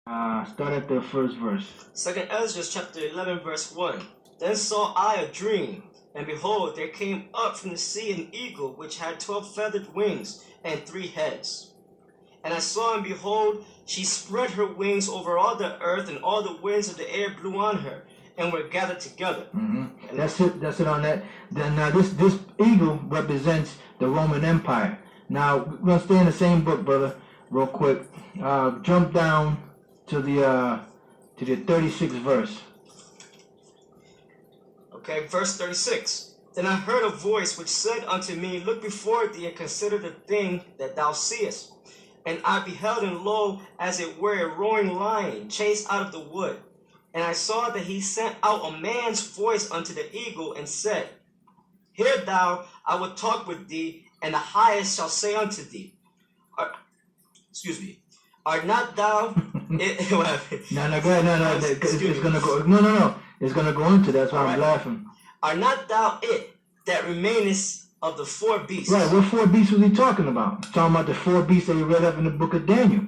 Start at the first verse. 2nd Ezra chapter 11 verse 1. Then saw I a dream, and behold, there came up from the sea an eagle, which had 12 feathered wings and 3 heads. And I saw, and behold, she spread her wings over all the earth, and all the winds of the air blew on her, and were gathered together. Mm-hmm. That's it on that. Then now this eagle represents the Roman Empire. Now we're gonna stay in the same book, brother, real quick. Jump down to the 36th verse. Okay, verse 36. Then I heard a voice which said unto me, Look before thee, and consider the thing that thou seest. And I beheld, and lo, as it were a roaring lion, chased out of the wood. And I saw that he sent out a man's voice unto the eagle, and said, Hear thou, I will talk with thee, and the highest shall say unto thee, Art not thou it? No, go ahead. No. It's gonna go. No. It's gonna go into. That's why I'm laughing. Are not thou it that remainest of the 4 beasts? Right. What 4 beasts was he talking about? He's talking about the 4 beasts that he read up in the book of Daniel.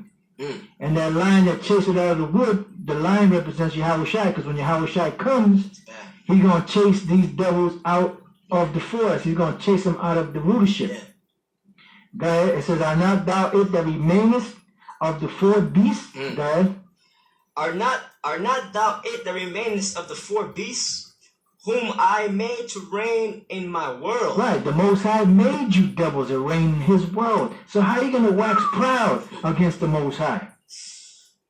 And that lion that chased it out of the wood, the lion represents Yahawashi, because when Yahawashi comes, he's gonna chase these devils out of the forest. He's gonna chase them out of the rulership. Go ahead. It says, Are not thou it that remainest of the 4 beasts? Go ahead. Are not thou it that remainest of the 4 beasts, whom I made to reign in my world? Right, the Most High made you devils to reign in his world. So how are you going to wax proud against the Most High?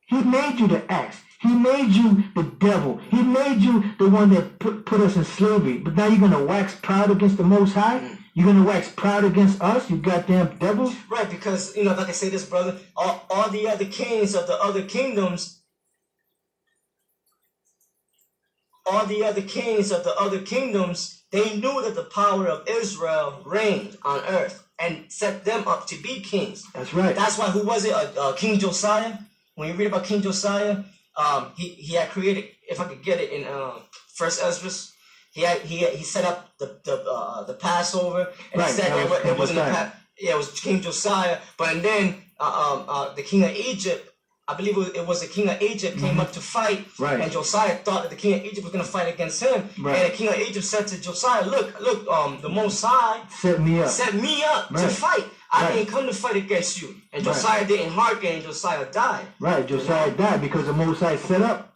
He made you the axe. He made you the devil. He made you the one that put us in slavery. But now you're going to wax proud against the Most High? You're going to wax proud against us, you goddamn devils? Right, because, like I say this, brother, all the other kings of the other kingdoms, they knew that the power of Israel reigned on earth and set them up to be kings. That's right. That's why, who was it? King Josiah. When you read about King Josiah, he had created, if I could get it in 1st Ezra, he set up the Passover, and he said it wasn't it was King Josiah, and then the king of Egypt, I believe it was the king of Egypt, came up to fight, and Josiah thought that the king of Egypt was going to fight against him. And the king of Egypt said to Josiah, look, the Most High set me up to fight. I didn't come to fight against you. And Josiah didn't hearken, and Josiah died. Right, Josiah died because the Most High set up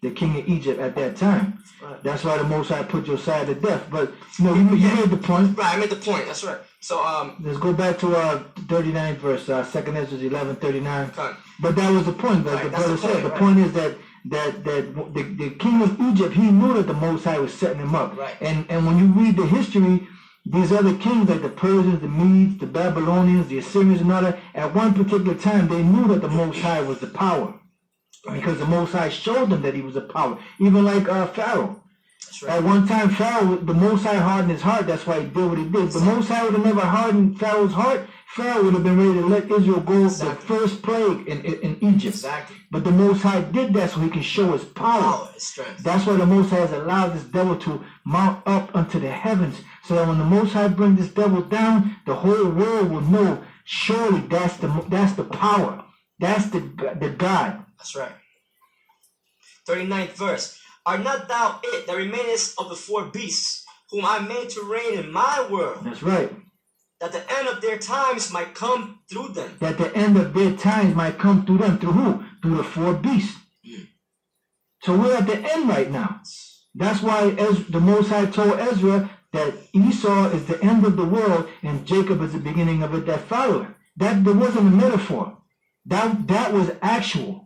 the king of Egypt at that time. Right. That's why the Most High put Josiah to death. But you made the point. Right, I made the point. That's right. So let's go back to 39th verse, 2nd Ezra 11:39. Okay. But that was the point, like the brother said. The point is that the king of Egypt, he knew that the Most High was setting him up. Right. And when you read the history, these other kings, like the Persians, the Medes, the Babylonians, the Assyrians, and all that, at one particular time, they knew that the Most High was the power. Right. Because the Most High showed them that he was the power. Even like Pharaoh. Right. At one time, Pharaoh, the Most High hardened his heart. That's why he did what he did. The Most High would have never hardened Pharaoh's heart. Pharaoh would have been ready to let Israel go the first plague in Egypt. Exactly. But the Most High did that so he can show his power. His strength. That's why the Most High has allowed this devil to mount up unto the heavens, so that when the Most High brings this devil down, the whole world will know, surely that's the power. That's the God. That's right. 39th verse. Are not thou it that remainest of the 4 beasts, whom I made to reign in my world? That's right. That the end of their times might come through them. That the end of their times might come through them. Through who? Through the 4 beasts. So we're at the end right now. That's why the Most High told Ezra that Esau is the end of the world and Jacob is the beginning of it that followed. That there wasn't a metaphor. That was actual.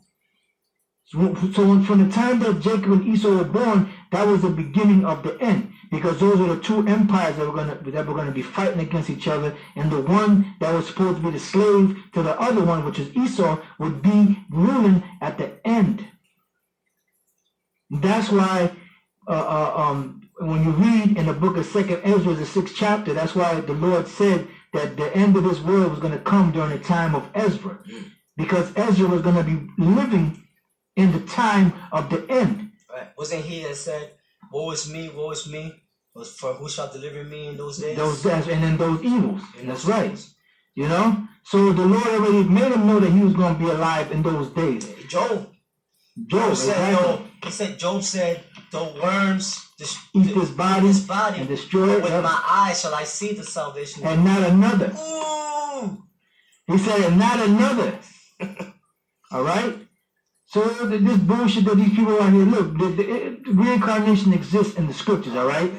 So from the time that Jacob and Esau were born, that was the beginning of the end, because those are the 2 empires that were going to be fighting against each other, and the one that was supposed to be the slave to the other one, which is Esau, would be ruling at the end. That's why when you read in the book of 2nd Ezra, the 6th chapter, that's why the Lord said that the end of this world was going to come during the time of Ezra, because Ezra was going to be living in the time of the end. Right. Wasn't he that said, woe is me, for who shall deliver me in those days? And in those evils. And that's right. You know? So the Lord already made him know that he was going to be alive in those days. Job said, Job said, the worms eat his body and destroy it. But with my eyes shall I see the salvation. And not another. Ooh. He said, and not another. All right? So this bullshit that these people out here, look, the reincarnation exists in the scriptures, all right?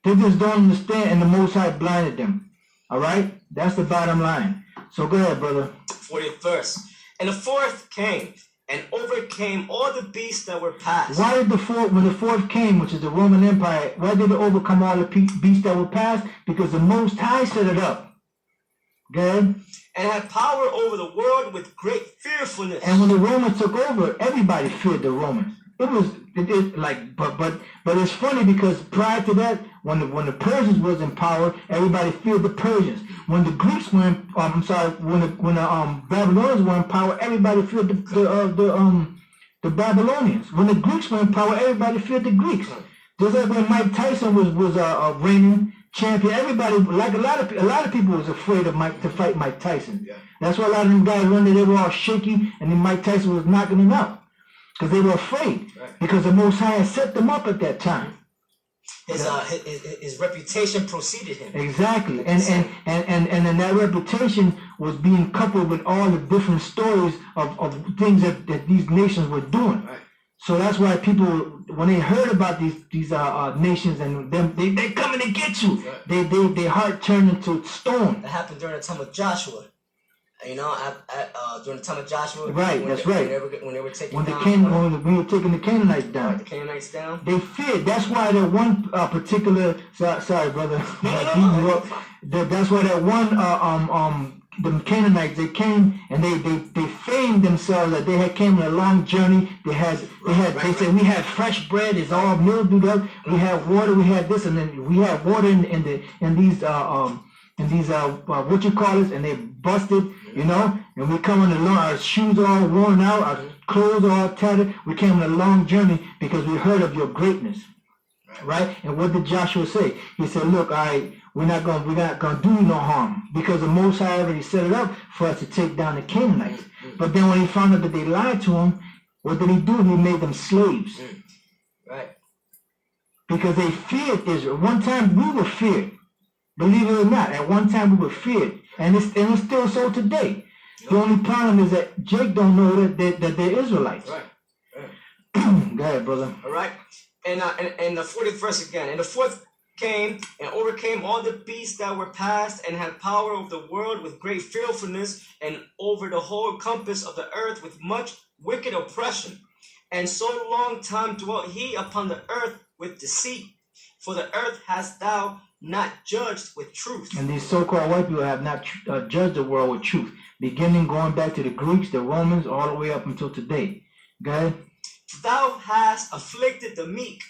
They just don't understand, and the Most High blinded them. All right? That's the bottom line. So go ahead, brother. 40th verse. And the fourth came and overcame all the beasts that were past. Why did when the fourth came, which is the Roman Empire, why did it overcome all the beasts that were past? Because the Most High set it up. Good. And had power over the world with great fearfulness. And when the Romans took over, everybody feared the Romans. But it's funny because prior to that, when the Persians was in power, everybody feared the Persians. When the Greeks were in, when the Babylonians were in power, everybody feared the Babylonians. When the Greeks were in power, everybody feared the Greeks. Just like when Mike Tyson was reigning champion, everybody, like a lot of people was afraid of to fight Mike Tyson. Yeah. That's why a lot of them guys run there, they were all shaky, and then Mike Tyson was knocking them out. Because they were afraid. Right. Because the Most High had set them up at that time. His reputation preceded him. Exactly. And then that reputation was being coupled with all the different stories of things that these nations were doing. Right. So that's why people, when they heard about these nations and them, they coming to get you. Right. Their heart turned into stone. That happened during the time of Joshua. You know, during the time of Joshua. Right, that's right. When they were taking when we were taking the Canaanites down. Right, the Canaanites down. They feared. That's why that one particular. Sorry, brother. That's why that one the Canaanites, they came and they feigned themselves that they had came on a long journey. They said we had fresh bread. It's all mildewed up. We had water. We had this, and then we had water in these what you call it, and they busted. You know, and we coming along, our shoes all worn out, our clothes all tattered. We came on a long journey because we heard of your greatness, right? And what did Joshua say? He said, "Look, we're not gonna do you no harm because the Most High already set it up for us to take down the Canaanites." But then when he found out that they lied to him, what did he do? He made them slaves, right? Because they feared Israel. One time we were feared. Believe it or not, at one time we were feared. And it's still so today. The only problem is that Jake don't know that they're Israelites. Right. Go ahead, brother. All right. And the 40th verse again. And the fourth came and overcame all the beasts that were past and had power over the world with great fearfulness and over the whole compass of the earth with much wicked oppression. And so long time dwelt he upon the earth with deceit. For the earth hast thou not judged with truth. And these so-called white people have not judged the world with truth, beginning going back to the Greeks, the Romans, all the way up until today. Go ahead. Thou hast afflicted the meek.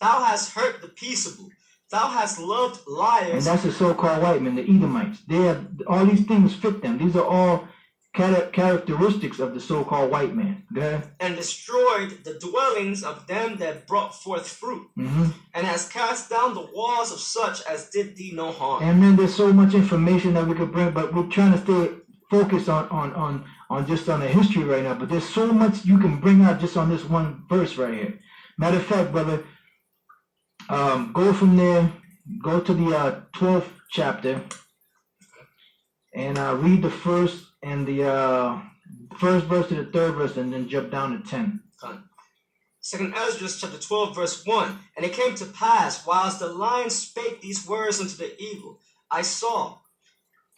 Thou hast hurt the peaceable. Thou hast loved liars. And that's the so-called white men, the Edomites. They have all these things fit them. These are all characteristics of the so-called white man. Go ahead. And destroyed the dwellings of them that brought forth fruit, and has cast down the walls of such as did thee no harm. And then there's so much information that we could bring, but we're trying to stay focused on just on the history right now. But there's so much you can bring out just on this one verse right here. Matter of fact, brother, go from there, go to the 12th chapter, and read the first and the first verse to the third verse, and then jump down to 10. Second Ezra chapter 12 verse 1. And it came to pass, whilst the lion spake these words unto the eagle, I saw,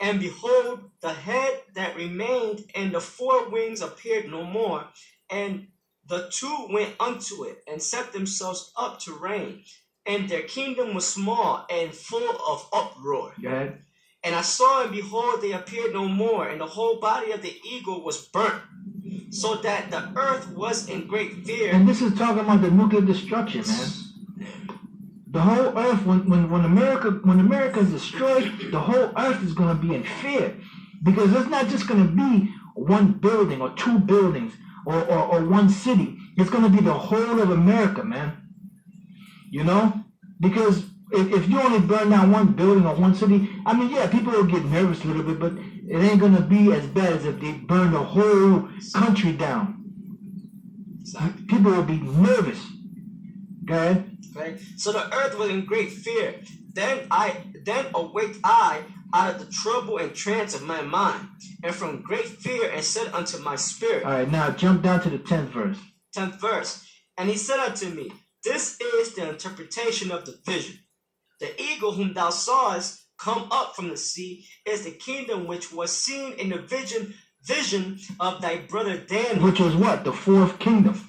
and behold, the head that remained and the four wings appeared no more, and the two went unto it, and set themselves up to reign, and their kingdom was small and full of uproar. Go ahead. And I saw, and behold, they appeared no more, and the whole body of the eagle was burnt, so that the earth was in great fear. And this is talking about the nuclear destruction, man. The whole earth, when America is destroyed, the whole earth is going to be in fear, because it's not just going to be one building or two buildings or one city. It's going to be the whole of America, man. You know, because if you only burn down one building or one city, I mean, yeah, people will get nervous a little bit, but it ain't gonna be as bad as if they burn the whole country down. Exactly. People will be nervous. Go ahead. Right? So the earth was in great fear. Then awaked I out of the trouble and trance of my mind, and from great fear, and said unto my spirit. All right, now jump down to the 10th verse. 10th verse. And he said unto me, this is the interpretation of the vision. The eagle whom thou sawest come up from the sea is the kingdom which was seen in the vision of thy brother Daniel. Which was what? The fourth kingdom.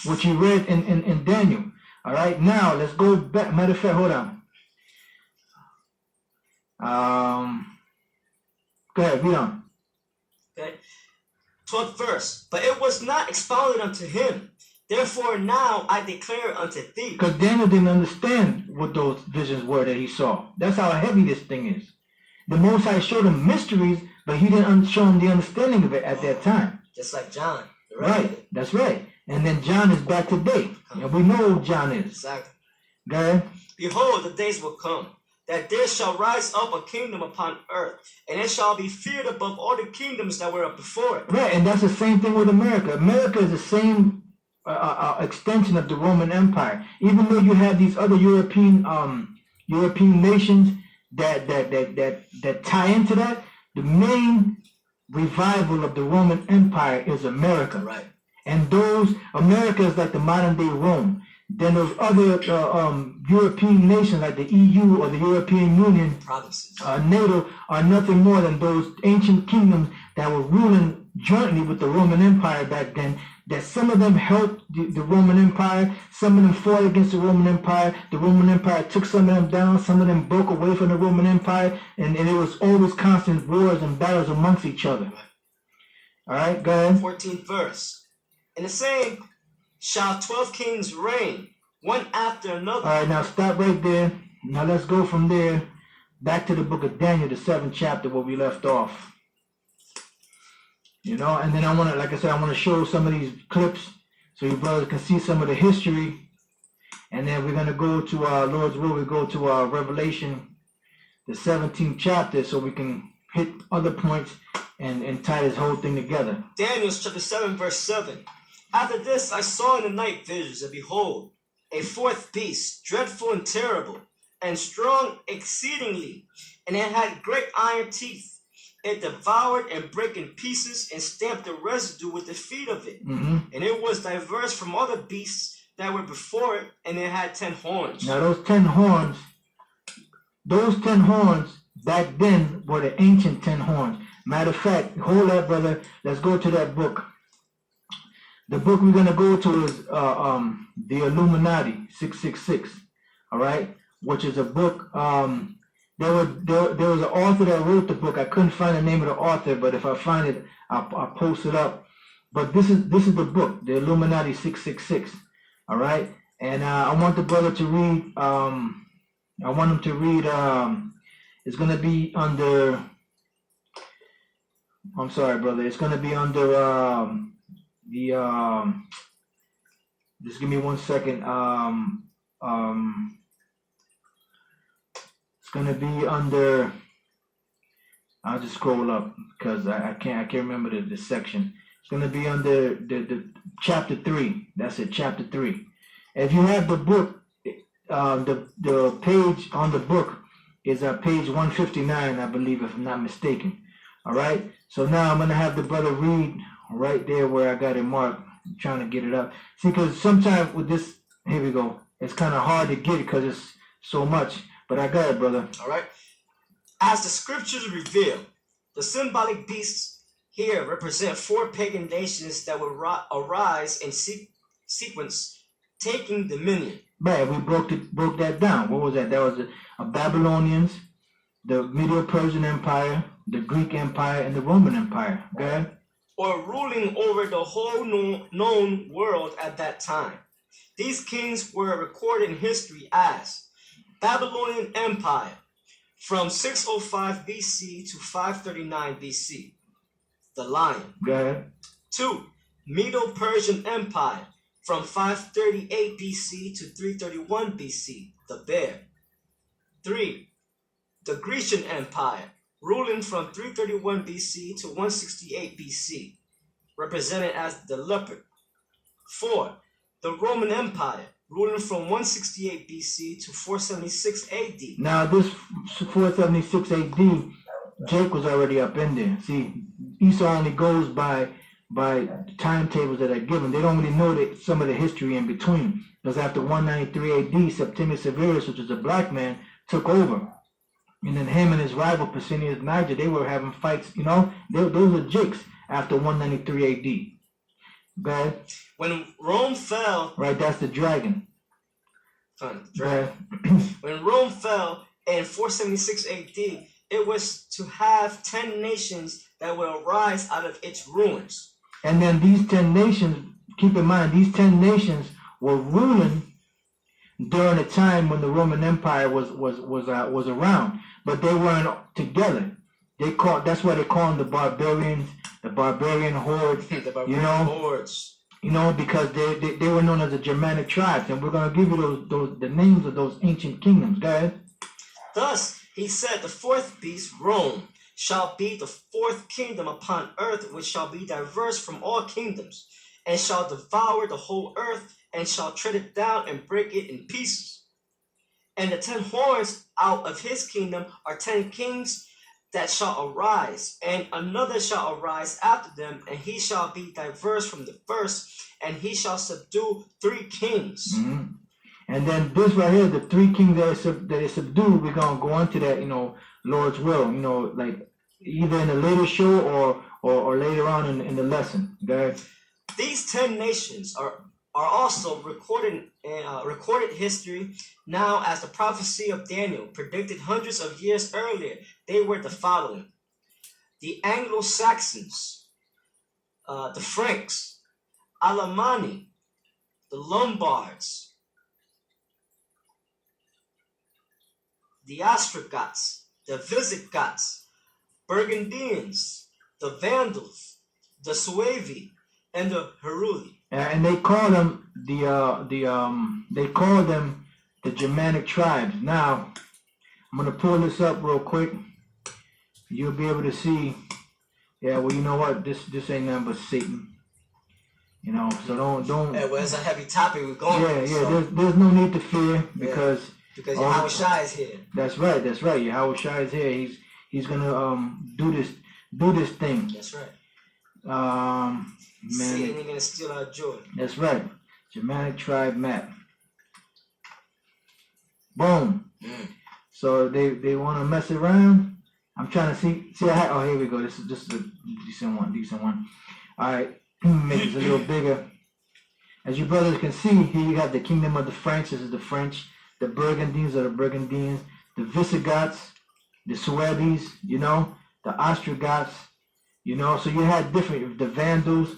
Which you read in Daniel. All right, now let's go back. Matter of fact, hold on. Go ahead, read on. Okay. 12th verse. But it was not expounded unto him. Therefore now I declare unto thee. Because Daniel didn't understand what those visions were that he saw. That's how heavy this thing is. The Most High showed him mysteries, but he didn't show him the understanding of it at that time. Just like John. Right, that's right. And then John is back today. And we know who John is. Exactly. Go ahead. Behold, the days will come, that there shall rise up a kingdom upon earth, and it shall be feared above all the kingdoms that were up before it. Right, and that's the same thing with America. America is the same extension of the Roman Empire. Even though you have these other European nations that tie into that, the main revival of the Roman Empire is America. Right. And America is like the modern day Rome. Then those other European nations like the EU or the European Union, provinces, NATO, are nothing more than those ancient kingdoms that were ruling jointly with the Roman Empire back then. That some of them helped the Roman Empire, some of them fought against the Roman Empire. The Roman Empire took some of them down, some of them broke away from the Roman Empire, and it was always constant wars and battles amongst each other. All right, go ahead. 14th verse. And the same shall 12 kings reign, one after another. All right, now stop right there. Now let's go from there back to the book of Daniel, the 7th chapter where we left off. You know, and then I want to, like I said, I want to show some of these clips so you brothers can see some of the history. And then we're going to go to Lord's will. We go to Revelation, the 17th chapter, so we can hit other points and tie this whole thing together. Daniel chapter 7, verse 7. After this I saw in the night visions, and behold, a fourth beast, dreadful and terrible, and strong exceedingly, and it had great iron teeth. It devoured and brake in pieces and stamped the residue with the feet of it. Mm-hmm. And it was diverse from all the beasts that were before it, and it had 10 horns. Now those 10 horns back then were the ancient 10 horns. Matter of fact, hold that, brother. Let's go to that book. The book we're going to go to is the Illuminati 666, all right, which is a book. There was an author that wrote the book. I couldn't find the name of the author, but if I find it, I'll post it up. But this is the book, the Illuminati 666, all right. And I want the brother to read. I want him to read. It's going to be under. I'm sorry, brother. It's going to be under just give me 1 second. It's gonna be under. I'll just scroll up because I can't remember the section. It's gonna be under the chapter 3. That's it, chapter 3. If you have the book, the page on the book is page 159, I believe, if I'm not mistaken. All right. So now I'm gonna have the brother read right there where I got it marked. I'm trying to get it up. See, because sometimes with this, here we go. It's kind of hard to get it because it's so much. But I got it, brother. All right. As the scriptures reveal, the symbolic beasts here represent 4 pagan nations that will arise in sequence, taking dominion. Right, we broke that down. What was that? That was the Babylonians, the Medo-Persian Empire, the Greek Empire, and the Roman Empire. Go ahead. Or ruling over the whole known world at that time. These kings were recorded in history as Babylonian Empire from 605 BC to 539 BC, the lion. Go ahead. 2. Medo-Persian Empire from 538 BC to 331 BC, the bear. 3. The Grecian Empire, ruling from 331 BC to 168 BC, represented as the leopard. 4. The Roman Empire, ruling from 168 BC to 476 AD. Now this 476 AD, Jake was already up in there. See, Esau only goes by timetables that are given. They don't really know that some of the history in between. Because after 193 AD, Septimius Severus, which was a black man, took over. And then him and his rival, Pescennius Niger, they were having fights, you know. Those are Jakes after 193 AD. Go ahead. When Rome fell... Right, that's the dragon. When Rome fell in 476 AD, it was to have 10 nations that would arise out of its ruins. And then these 10 nations, keep in mind, these 10 nations were ruling during a time when the Roman Empire was around, but they weren't together. That's why they call them the barbarians, the barbarian horde. The barbarian hordes. You know, because they were known as the Germanic tribes, and we're gonna give you the names of those ancient kingdoms. Go ahead. Thus he said, the fourth beast, Rome, shall be the fourth kingdom upon earth, which shall be diverse from all kingdoms, and shall devour the whole earth, and shall tread it down and break it in pieces. And the 10 horns out of his kingdom are 10 kings that shall arise, and another shall arise after them, and he shall be diverse from the first, and he shall subdue 3 kings. Mm-hmm. And then this right here, the 3 kings that is subdued, we're gonna go into that, you know, Lord's will, you know, like either in a later show or later on in the lesson. Okay? These 10 nations are also recorded in recorded history now, as the prophecy of Daniel predicted hundreds of years earlier. They were the following: the Anglo-Saxons, the Franks, Alemanni, the Lombards, the Ostrogoths, the Visigoths, Burgundians, the Vandals, the Suevi, and the Heruli. And they call them the Germanic tribes. Now, I'm gonna pull this up real quick. You'll be able to see. Yeah, well, you know what? This ain't nothing but Satan. You know, so don't. Yeah, well, it's a heavy topic we're going. Yeah, so. There's no need to fear because Yahawashi is here. That's right. Yahawashi is here. He's gonna do this thing. That's right. Man, Satan ain't gonna steal our joy. That's right. Germanic tribe map. Boom. So they want to mess around. I'm trying to see. Oh, here we go. This is a decent one. All right. Make this a little bigger. As you brothers can see, here you have the kingdom of the Franks. This is the French. The Burgundians are the Burgundians. The Visigoths, the Suebes, you know, the Ostrogoths, you know. So you had different, the Vandals,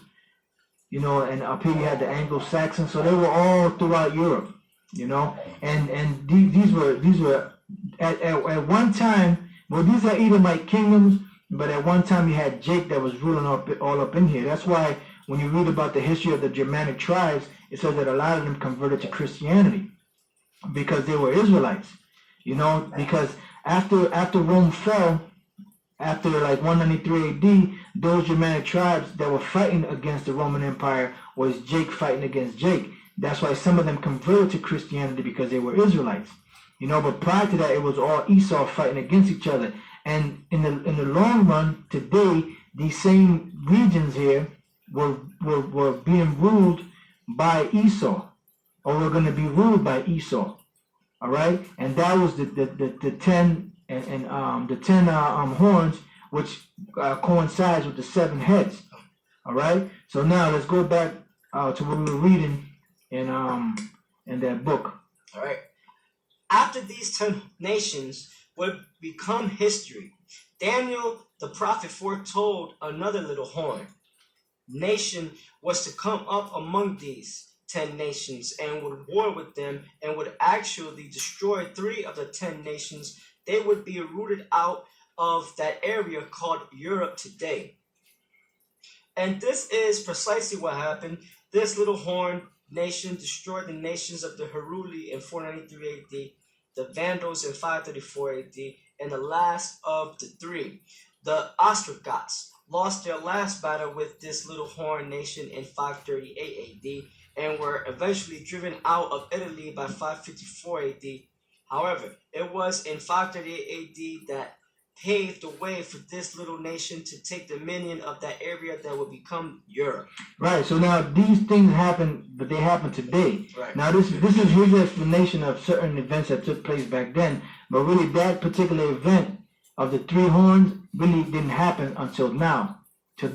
you know, and up here you had the Anglo-Saxons. So they were all throughout Europe, you know. And these were at one time. Well, these are Edomite kingdoms, but at one time you had Jake that was ruling all up in here. That's why when you read about the history of the Germanic tribes, it says that a lot of them converted to Christianity because they were Israelites, you know. Because after Rome fell, after like 193 AD, those Germanic tribes that were fighting against the Roman Empire was Jake fighting against Jake. That's why some of them converted to Christianity because they were Israelites. You know, but prior to that, it was all Esau fighting against each other. And in the long run, today, these same regions here were being ruled by Esau, or were going to be ruled by Esau. All right, and that was the 10 and the 10 horns, which coincides with the 7 heads. All right, so now let's go back to what we were reading in that book. All right. After these 10 nations would become history, Daniel the prophet foretold another little horn nation was to come up among these 10 nations and would war with them and would actually destroy 3 of the 10 nations. They would be rooted out of that area called Europe today. And this is precisely what happened. This little horn nation destroyed the nations of the Heruli in 493 AD. the Vandals in 534 AD, and the last of the three, the Ostrogoths, lost their last battle with this little horn nation in 538 AD and were eventually driven out of Italy by 554 AD. However, it was in 538 AD that paved the way for this little nation to take dominion of that area that would become Europe. Right. So now these things happen, but they happen today. Right. Now this is his explanation of certain events that took place back then. But really, that particular event of the three horns really didn't happen until now, to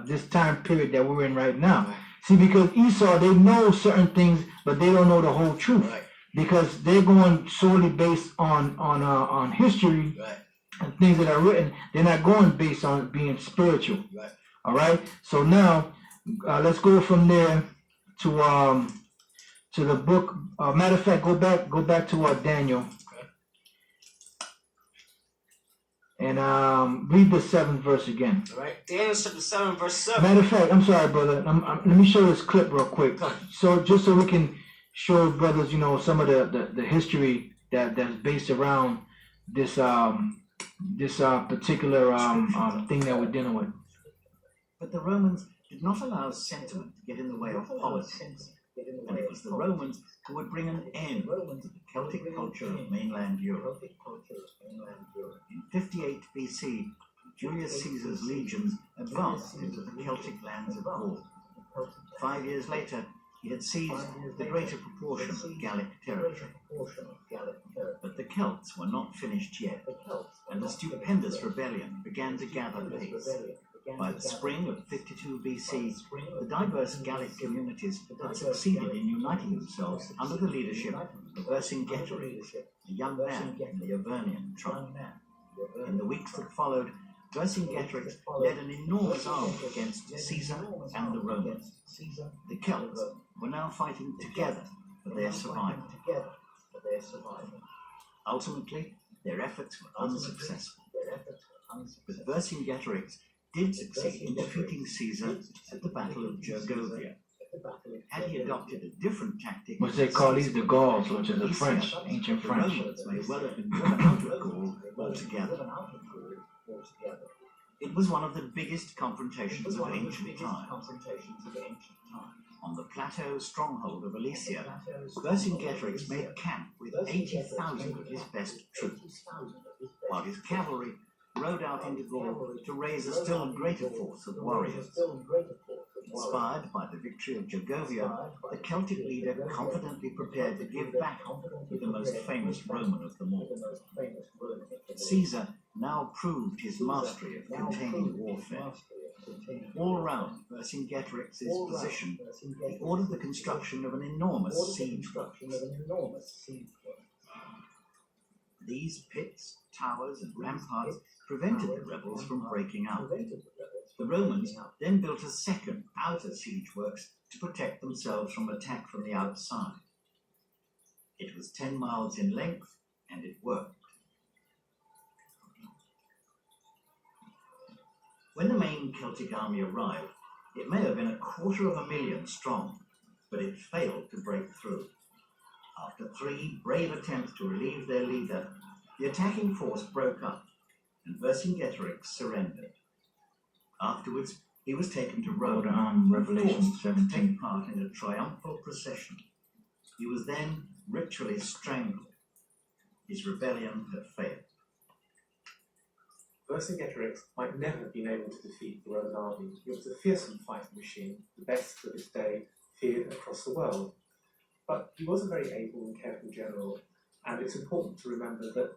this time period that we're in right now. Right. See, because Esau, they know certain things, but they don't know the whole truth. Right. Because they're going solely based on history. Right. And things that are written. They're not going based on being spiritual. Right. All right. So now, let's go from there to the book. Matter of fact, go back to Daniel. Okay. And read the 7th verse again. All right. Daniel chapter 7, verse 7. Matter of fact, I'm sorry, brother. Let me show this clip real quick. So just so we can show brothers, some of the history that's based around this particular thing that we're dealing with. But the Romans did not allow sentiment to get in the way of politics, and it was the Romans who would bring an end to the Celtic culture of mainland Europe. In 58 BC, Julius Caesar's legions advanced into the Celtic lands of Gaul. 5 years later, he had seized the greater proportion of Gallic territory. But the Celts were not finished yet, and the stupendous rebellion began to gather pace. By the spring of 52 BC, the diverse Gallic communities had succeeded in uniting themselves under the leadership of Vercingetorix, a young man in the Avernian tribe. In the weeks that followed, Vercingetorix led an enormous army against Caesar and the Romans. The Celts were now fighting together for their survival. Ultimately, their efforts were unsuccessful. But Vercingetorix did succeed in defeating Caesar at the Battle of Gergovia. Had he adopted a different tactic, Which they call these the Gauls, which is the French, ancient the French. Romans may well have been driven out of Gaul altogether. It was one of the biggest confrontations of ancient times. On the plateau stronghold of Alesia, Vercingetorix made camp with 80,000 of his best troops, while his cavalry rode out into Gaul to raise a still greater force of warriors. Inspired by the victory of Gergovia, the Celtic leader confidently prepared to give battle to the most famous Roman of them all. Caesar now proved his mastery of containing warfare. All around Vercingetorix's position, he ordered the construction of an enormous siege works. These pits, towers, and ramparts prevented the rebels from breaking out. The Romans then built a second outer siege works to protect themselves from attack from the outside. It was 10 miles in length, and it worked. When the main Celtic army arrived, it may have been 250,000 strong, but it failed to break through. After 3 brave attempts to relieve their leader, the attacking force broke up, and Vercingetorix surrendered. Afterwards, he was taken to Rome and Revelation forced to 17. take part in a triumphal procession. He was then ritually strangled. His rebellion had failed. Vercingetorix might never have been able to defeat the Roman army. He was a fearsome fighting machine, the best of his day, feared across the world. But he was a very able and careful general, and it's important to remember that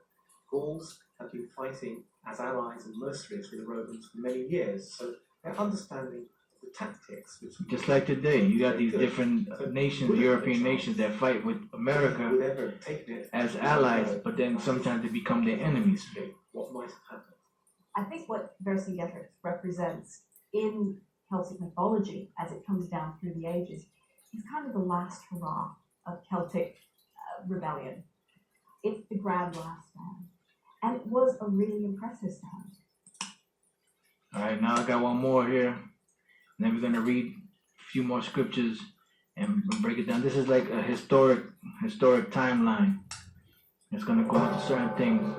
Gauls have been fighting as allies and mercenaries with the Romans for many years, so their understanding of the tactics, which Just like today, you got these different nations, European nations that fight with America would ever have taken it as allies, but then sometimes they become their enemies. what might have happened. I think what Vercingetorix represents in Celtic mythology, as it comes down through the ages, is kind of the last hurrah of Celtic rebellion. It's the grand last stand, and it was a really impressive stand. All right, now I got one more here, and then we're gonna read a few more scriptures and break it down. This is like a historic timeline. It's going to go into certain things.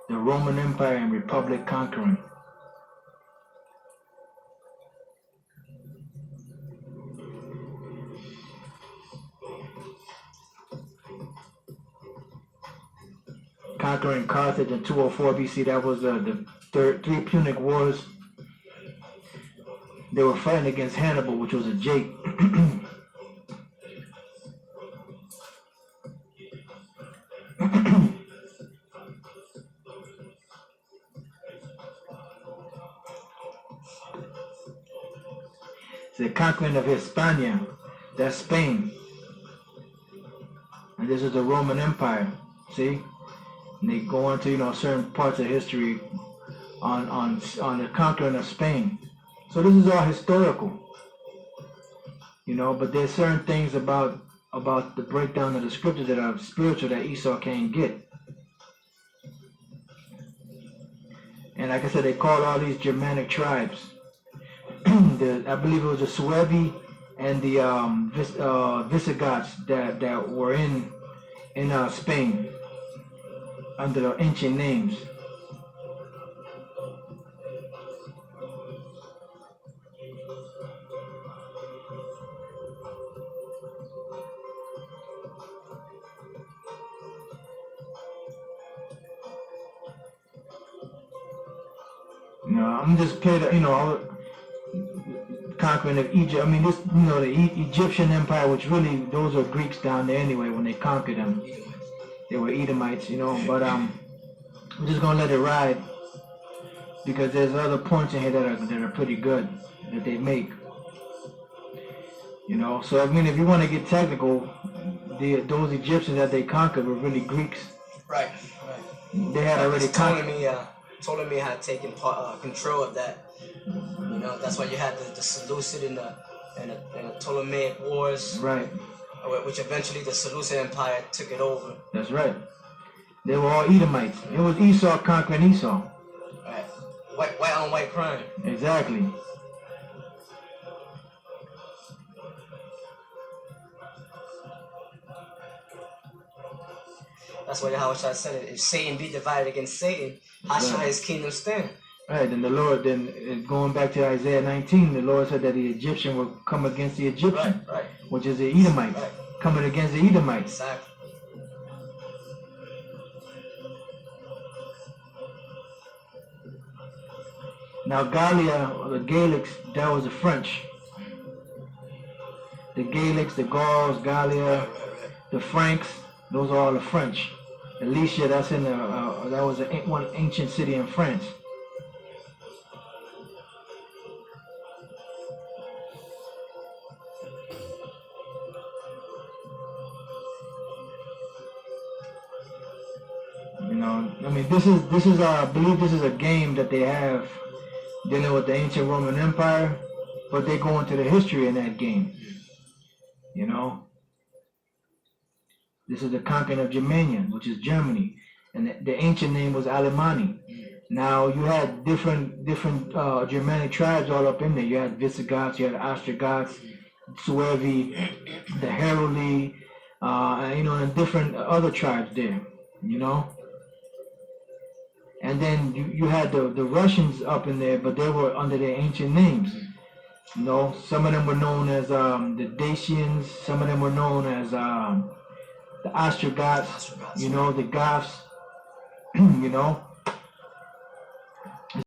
The Roman Empire and Republic conquering. Conquering Carthage in 204 BC. That was the three Punic Wars. They were fighting against Hannibal, which was a Jake. It's the conquering of Hispania. That's Spain. And this is the Roman Empire. See? And they go into, certain parts of history on the conquering of Spain. So this is all historical. But there's certain things about the breakdown of the scriptures that are spiritual that Esau can't get. And like I said, they called all these Germanic tribes. I believe it was the Suevi and the Visigoths that were in Spain under the ancient names. I'm just playing conquering of Egypt. I mean, this, the Egyptian Empire, which really, those are Greeks down there anyway when they conquered them. They were Edomites, but we're just gonna let it ride because there's other points in here that are pretty good that they make. So I mean, if you want to get technical, those Egyptians that they conquered were really Greeks. Right. They had already conquered. Ptolemy had taken control of that. That's why you had the Seleucid and the Ptolemaic Wars. Right. Which eventually the Seleucid Empire took it over. That's right. They were all Edomites. It was Esau conquering Esau. Right. White on white crime. Exactly. That's why Yahawashi said it. If Satan be divided against Satan, how shall his kingdom stand? Right, and the Lord, then going back to Isaiah 19, the Lord said that the Egyptian will come against the Egyptian, right. Which is the Edomites, coming against the Edomites. Exactly. Now Gallia, or the Gallics, that was the French. The Gallics, the Gauls, Gallia, the Franks, those are all the French. Alicia, that's in that was one ancient city in France. I mean, this is I believe this is a game that they have dealing with the ancient Roman Empire, but they go into the history in that game. This is the conquering of Germania, which is Germany, and the ancient name was Alemanni. Now you had different Germanic tribes all up in there. You had Visigoths, you had Ostrogoths, Suevi, the Heruli, and different other tribes there. And then you had the Russians up in there, but they were under their ancient names. Some of them were known as the Dacians, some of them were known as the Ostrogoths, the Goths,